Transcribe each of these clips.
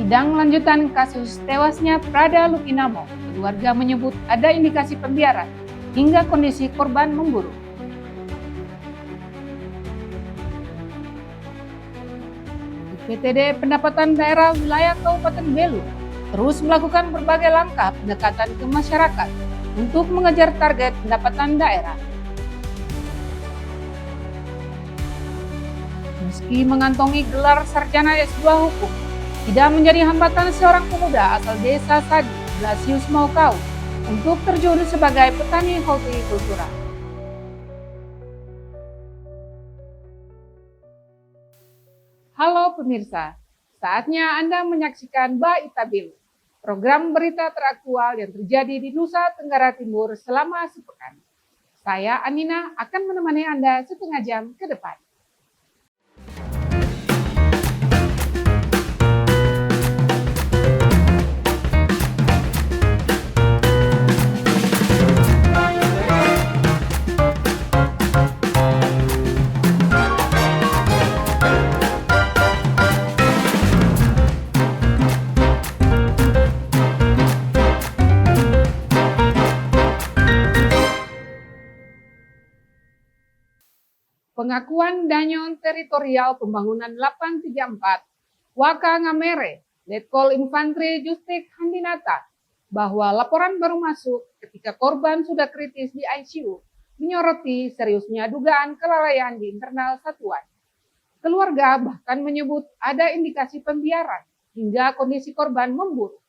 Sidang lanjutan kasus tewasnya Prada Lukinamo, keluarga menyebut ada indikasi pembiaran hingga kondisi korban memburuk. BPTD Pendapatan Daerah Wilayah Kabupaten Belu terus melakukan berbagai langkah pendekatan ke masyarakat untuk mengejar target pendapatan daerah. Meski mengantongi gelar sarjana S2 Hukum, tidak menjadi hambatan seorang pemuda asal desa Sadi, Blasius Maukau, untuk terjun sebagai petani hortikultura. Halo pemirsa, saatnya Anda menyaksikan Baita Belu, program berita teraktual yang terjadi di Nusa Tenggara Timur selama sepekan. Saya Amina akan menemani Anda setengah jam ke depan. Pengakuan Danyon Teritorial Pembangunan 834, Waka Ngamere, Letkol Infantri Justik Handinata, bahwa laporan baru masuk ketika korban sudah kritis di ICU, menyoroti seriusnya dugaan kelalaian di internal satuan. Keluarga bahkan menyebut ada indikasi pembiaran hingga kondisi korban memburuk.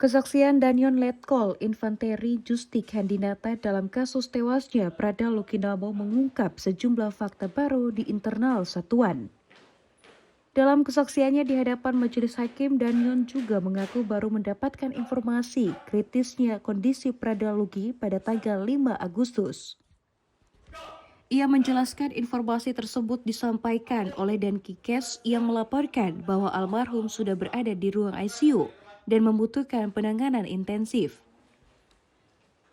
Kesaksian Danyon Letkol Infanteri Justik Handinata dalam kasus tewasnya Prada Lukinamo mengungkap sejumlah fakta baru di internal satuan. Dalam kesaksiannya di hadapan majelis hakim, Danyon juga mengaku baru mendapatkan informasi kritisnya kondisi Prada Luki pada tanggal 5 Agustus. Ia menjelaskan informasi tersebut disampaikan oleh Dankikes yang melaporkan bahwa almarhum sudah berada di ruang ICU dan membutuhkan penanganan intensif.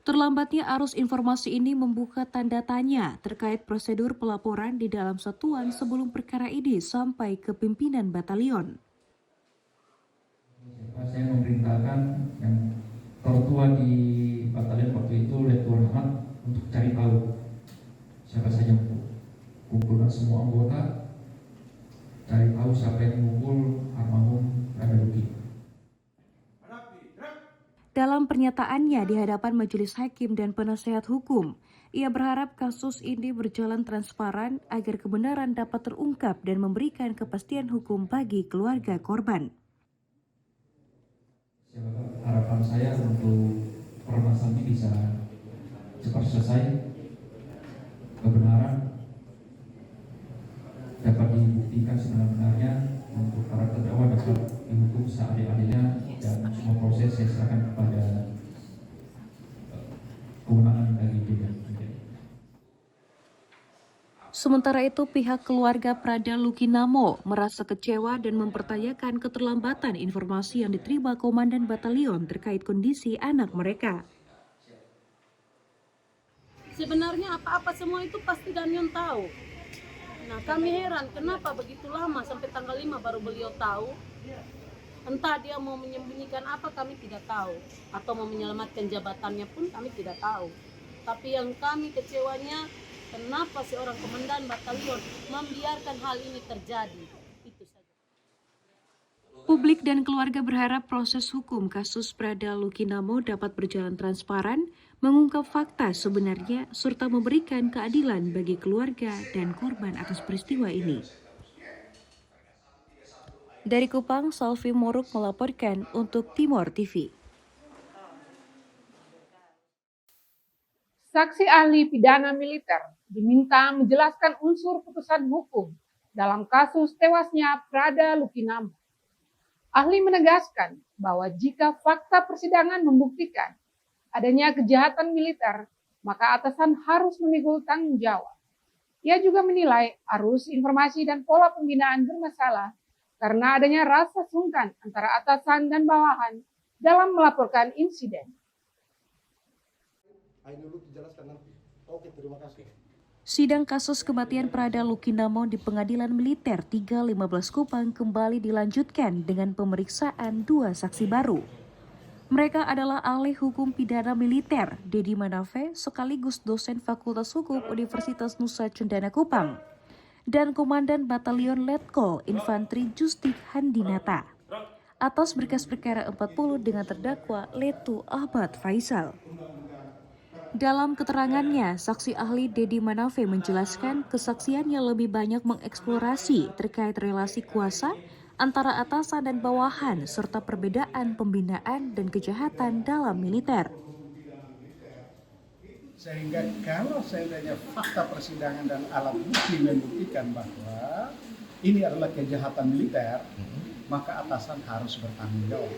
Terlambatnya arus informasi ini membuka tanda tanya terkait prosedur pelaporan di dalam satuan sebelum perkara ini sampai ke pimpinan batalion. Saya memerintahkan yang tertua di batalion waktu itu, Letkol Rahmat, untuk cari tahu siapa saja yang kumpulkan semua anggota, cari tahu siapa yang mengumpul almarhum Prada Luki. Dalam pernyataannya di hadapan majelis hakim dan penasehat hukum, ia berharap kasus ini berjalan transparan agar kebenaran dapat terungkap dan memberikan kepastian hukum bagi keluarga korban. Harapan saya untuk permasalahan ini bisa cepat selesai, kebenaran dapat dibuktikan sebenar-benarnya untuk para terdakwa dapat dihukum seadil-adilnya, dan semua proses saya serahkan kepada kewenangan dari pihak. Sementara itu, pihak keluarga Prada Lukinamo merasa kecewa dan mempertanyakan keterlambatan informasi yang diterima Komandan Batalion terkait kondisi anak mereka. Sebenarnya apa-apa semua itu pasti Danyon tahu. Nah, kami heran kenapa begitu lama sampai tanggal 5 baru beliau tahu. Entah dia mau menyembunyikan apa, kami tidak tahu, atau mau menyelamatkan jabatannya pun kami tidak tahu. Tapi yang kami kecewanya, kenapa seorang komandan batalion membiarkan hal ini terjadi. Itu saja. Publik dan keluarga berharap proses hukum kasus Prada Lukinamo dapat berjalan transparan, mengungkap fakta sebenarnya, serta memberikan keadilan bagi keluarga dan korban atas peristiwa ini. Dari Kupang, Salvi Moruk melaporkan untuk Timor TV. Saksi ahli pidana militer diminta menjelaskan unsur putusan hukum dalam kasus tewasnya Prada Lukinamo. Ahli menegaskan bahwa jika fakta persidangan membuktikan adanya kejahatan militer, maka atasan harus memikul tanggung jawab. Ia juga menilai arus informasi dan pola pembinaan bermasalah karena adanya rasa sungkan antara atasan dan bawahan dalam melaporkan insiden. Dulu dijelaskan nanti. Oke, terima kasih. Sidang kasus kematian Prada Lukinamo di Pengadilan Militer 315 Kupang kembali dilanjutkan dengan pemeriksaan 2 saksi baru. Mereka adalah ahli hukum pidana militer Dedi Manafe sekaligus dosen Fakultas Hukum Universitas Nusa Cendana Kupang dan Komandan Batalion Letkol Infanteri Justik Handinata atas berkas perkara 40 dengan terdakwa Letu Ahmad Faisal. Dalam keterangannya, saksi ahli Dedi Manafe menjelaskan kesaksiannya lebih banyak mengeksplorasi terkait relasi kuasa antara atasan dan bawahan serta perbedaan pembinaan dan kejahatan dalam militer. Sehingga kalau seandainya fakta persidangan dan alat bukti membuktikan bahwa ini adalah kejahatan militer, maka atasan harus bertanggung jawab.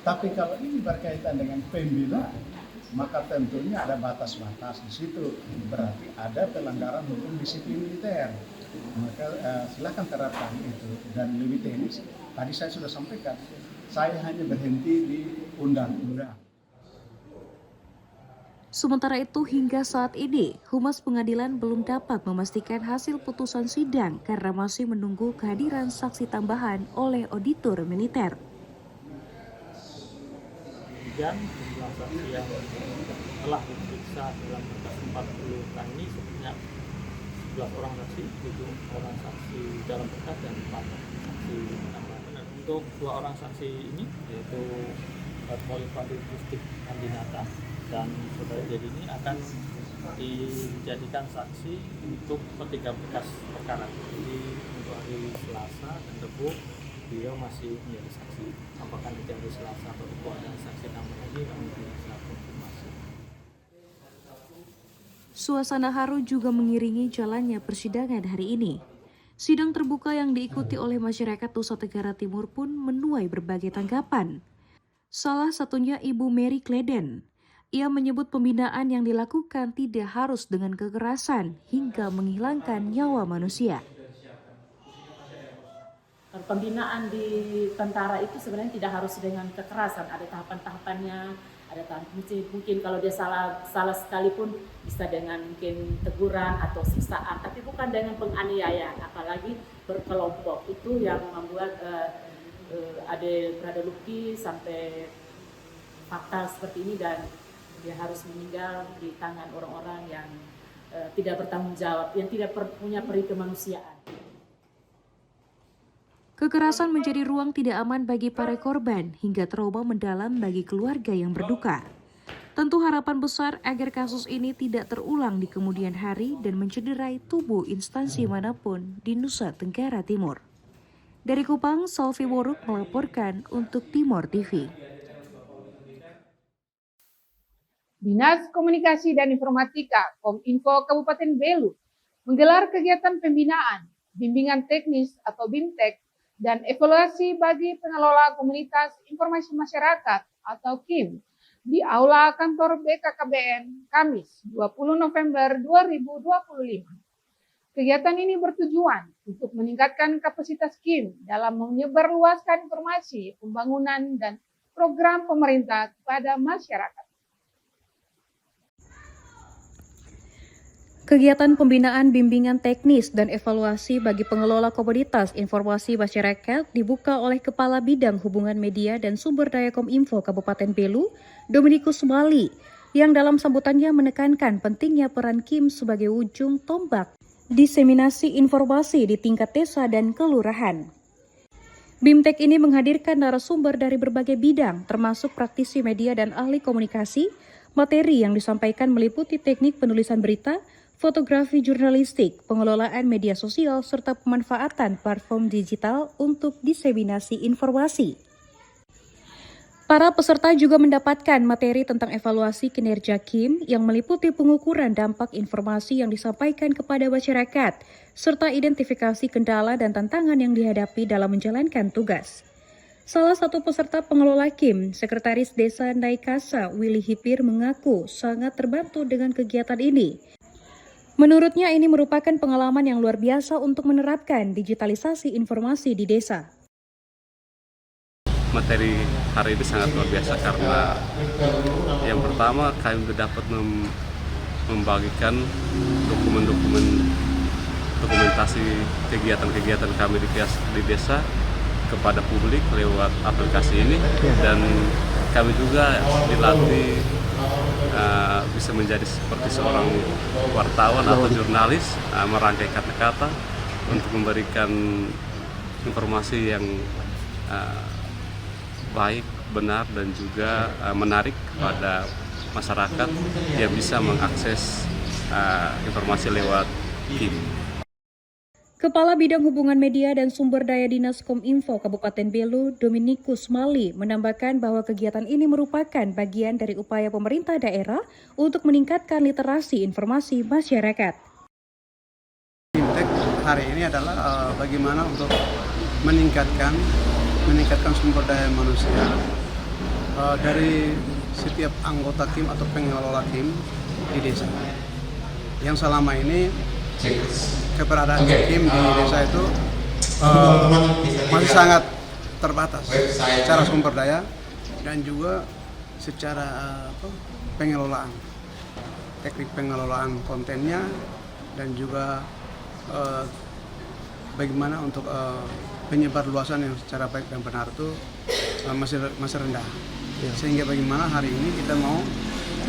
Tapi kalau ini berkaitan dengan pembinaan, maka tentunya ada batas-batas di situ. Berarti ada pelanggaran hukum disiplin militer. Maka silakan terapkan itu. Dan lebih teknis, tadi saya sudah sampaikan, saya hanya berhenti di undang-undang. Sementara itu hingga saat ini, Humas Pengadilan belum dapat memastikan hasil putusan sidang karena masih menunggu kehadiran saksi tambahan oleh auditor militer. Dan jumlah saksi yang telah diperiksa dalam berkas 40 kali ini sebanyak 11 orang saksi, 7 orang saksi dalam berkas dan 4 saksi tambahan. Untuk 2 orang saksi ini yaitu Letkol Infanteri Justik Handinata dan saudara Dedi ini akan dijadikan saksi untuk ketiga berkas perkara. Jadi untuk hari Selasa dan Rabu beliau masih menjadi saksi. Apakah di hari Selasa atau Rabu ada saksi tambahan lagi, kami bisa konfirmasi. Suasana haru juga mengiringi jalannya persidangan hari ini. Sidang terbuka yang diikuti oleh masyarakat Nusa Tenggara Timur pun menuai berbagai tanggapan. Salah satunya Ibu Mary Kleden. Ia menyebut pembinaan yang dilakukan tidak harus dengan kekerasan hingga menghilangkan nyawa manusia. Pembinaan di tentara itu sebenarnya tidak harus dengan kekerasan, ada tahapan-tahapannya, ada mungkin kalau dia salah sekalipun bisa dengan mungkin teguran atau siksaan, tapi bukan dengan penganiayaan, apalagi berkelompok. Itu yang membuat ada Prada Luki sampai fatal seperti ini dan dia harus meninggal di tangan orang-orang yang tidak bertanggung jawab, yang tidak punya peri kemanusiaan. Kekerasan menjadi ruang tidak aman bagi para korban hingga trauma mendalam bagi keluarga yang berduka. Tentu harapan besar agar kasus ini tidak terulang di kemudian hari dan mencederai tubuh instansi manapun di Nusa Tenggara Timur. Dari Kupang, Salvi Woruk melaporkan untuk Timor TV. Dinas Komunikasi dan Informatika Kominfo Kabupaten Belu menggelar kegiatan pembinaan, bimbingan teknis atau BIMTEK, dan evaluasi bagi pengelola komunitas informasi masyarakat atau KIM di Aula Kantor BKKBN Kamis 20 November 2025. Kegiatan ini bertujuan untuk meningkatkan kapasitas KIM dalam menyebarluaskan informasi pembangunan dan program pemerintah kepada masyarakat. Kegiatan pembinaan bimbingan teknis dan evaluasi bagi pengelola komoditas informasi masyarakat dibuka oleh Kepala Bidang Hubungan Media dan Sumber Daya Kominfo Kabupaten Belu, Dominikus Bali, yang dalam sambutannya menekankan pentingnya peran KIM sebagai ujung tombak diseminasi informasi di tingkat desa dan kelurahan. BIMTEK ini menghadirkan narasumber dari berbagai bidang, termasuk praktisi media dan ahli komunikasi. Materi yang disampaikan meliputi teknik penulisan berita, fotografi jurnalistik, pengelolaan media sosial, serta pemanfaatan platform digital untuk diseminasi informasi. Para peserta juga mendapatkan materi tentang evaluasi kinerja KIM yang meliputi pengukuran dampak informasi yang disampaikan kepada masyarakat, serta identifikasi kendala dan tantangan yang dihadapi dalam menjalankan tugas. Salah satu peserta pengelola KIM, Sekretaris Desa Naikasa, Willy Hipir, mengaku sangat terbantu dengan kegiatan ini. Menurutnya ini merupakan pengalaman yang luar biasa untuk menerapkan digitalisasi informasi di desa. Materi hari ini sangat luar biasa karena yang pertama kami dapat membagikan dokumentasi kegiatan-kegiatan kami di desa kepada publik lewat aplikasi ini, dan kami juga dilatih bisa menjadi seperti seorang wartawan atau jurnalis, merangkai kata-kata untuk memberikan informasi yang baik, benar, dan juga menarik kepada masyarakat yang bisa mengakses informasi lewat KIM. Kepala Bidang Hubungan Media dan Sumber Daya Dinas Kominfo Kabupaten Belu, Dominikus Mali, menambahkan bahwa kegiatan ini merupakan bagian dari upaya pemerintah daerah untuk meningkatkan literasi informasi masyarakat. Fintech hari ini adalah bagaimana untuk meningkatkan sumber daya manusia dari setiap anggota KIM atau pengelola KIM di desa. Yang selama ini keberadaan KIM di desa itu masih sangat terbatas secara sumber daya dan juga secara pengelolaan, teknik pengelolaan kontennya, dan juga bagaimana untuk penyebar luasan yang secara baik dan benar itu masih rendah. Sehingga bagaimana hari ini kita mau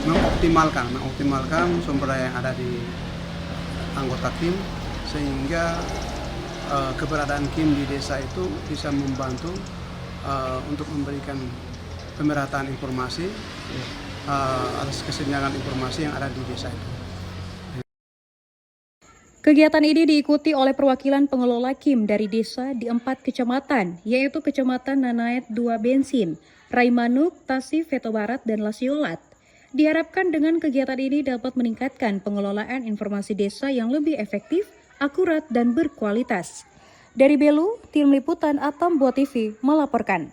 mengoptimalkan sumber daya yang ada di anggota KIM, sehingga keberadaan KIM di desa itu bisa membantu untuk memberikan pemerataan informasi atas kesenjangan informasi yang ada di desa itu. Kegiatan ini diikuti oleh perwakilan pengelola KIM dari desa di 4 kecamatan, yaitu Kecamatan Nanait 2 Bensin, Raimanuk, Tasif, Veto Barat, dan Lasiolat. Diharapkan dengan kegiatan ini dapat meningkatkan pengelolaan informasi desa yang lebih efektif, akurat, dan berkualitas. Dari Belu, tim liputan Atom Buah TV melaporkan.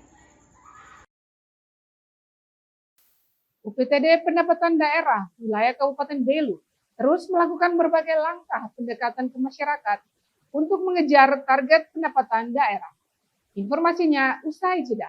UPTD Pendapatan Daerah Wilayah Kabupaten Belu terus melakukan berbagai langkah pendekatan ke masyarakat untuk mengejar target pendapatan daerah. Informasinya usai jeda.